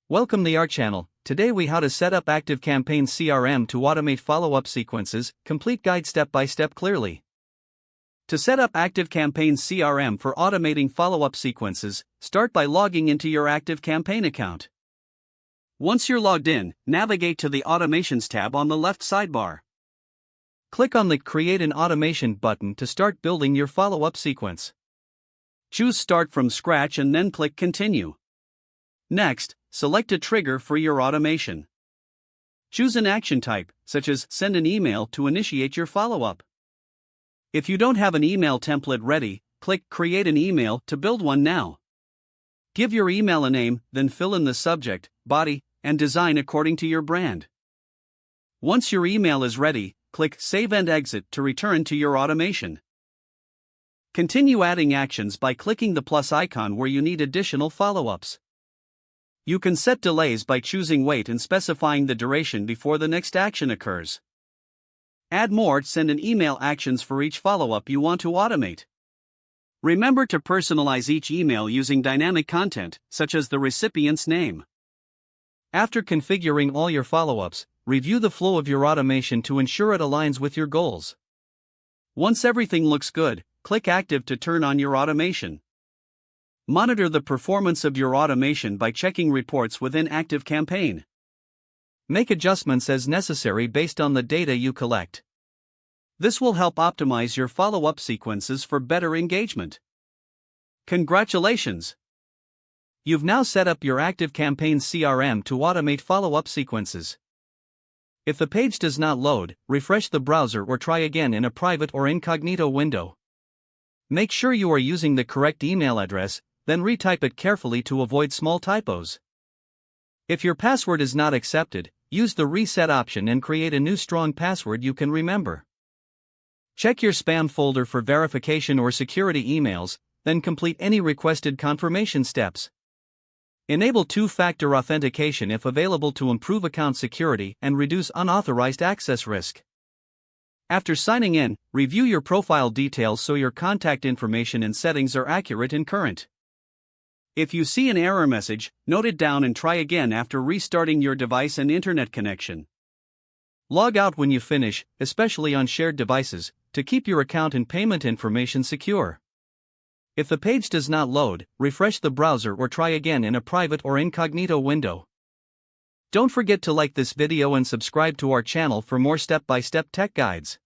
Welcome to our channel. Today we how to set up ActiveCampaign CRM to automate follow-up sequences, complete guide step by step clearly. To set up ActiveCampaign CRM for automating follow-up sequences, start by logging into your ActiveCampaign account. Once you're logged in, navigate to the Automations tab on the left sidebar. Click on the Create an Automation button to start building your follow-up sequence. Choose Start from Scratch and then click Continue. Next, select a trigger for your automation. Choose an action type, such as send an email to initiate your follow-up. If you don't have an email template ready, click Create an Email to build one now. Give your email a name, then fill in the subject, body, and design according to your brand. Once your email is ready, click Save and Exit to return to your automation. Continue adding actions by clicking the plus icon where you need additional follow-ups. You can set delays by choosing wait and specifying the duration before the next action occurs. Add more send an email actions for each follow-up you want to automate. Remember to personalize each email using dynamic content, such as the recipient's name. After configuring all your follow-ups, review the flow of your automation to ensure it aligns with your goals. Once everything looks good, click Active to turn on your automation. Monitor the performance of your automation by checking reports within ActiveCampaign. Make adjustments as necessary based on the data you collect. This will help optimize your follow-up sequences for better engagement. Congratulations! You've now set up your ActiveCampaign CRM to automate follow-up sequences. If the page does not load, refresh the browser or try again in a private or incognito window. Make sure you are using the correct email address, then retype it carefully to avoid small typos. If your password is not accepted, use the reset option and create a new strong password you can remember. Check your spam folder for verification or security emails, then complete any requested confirmation steps. Enable two-factor authentication if available to improve account security and reduce unauthorized access risk. After signing in, review your profile details so your contact information and settings are accurate and current. If you see an error message, note it down and try again after restarting your device and internet connection. Log out when you finish, especially on shared devices, to keep your account and payment information secure. If the page does not load, refresh the browser or try again in a private or incognito window. Don't forget to like this video and subscribe to our channel for more step-by-step tech guides.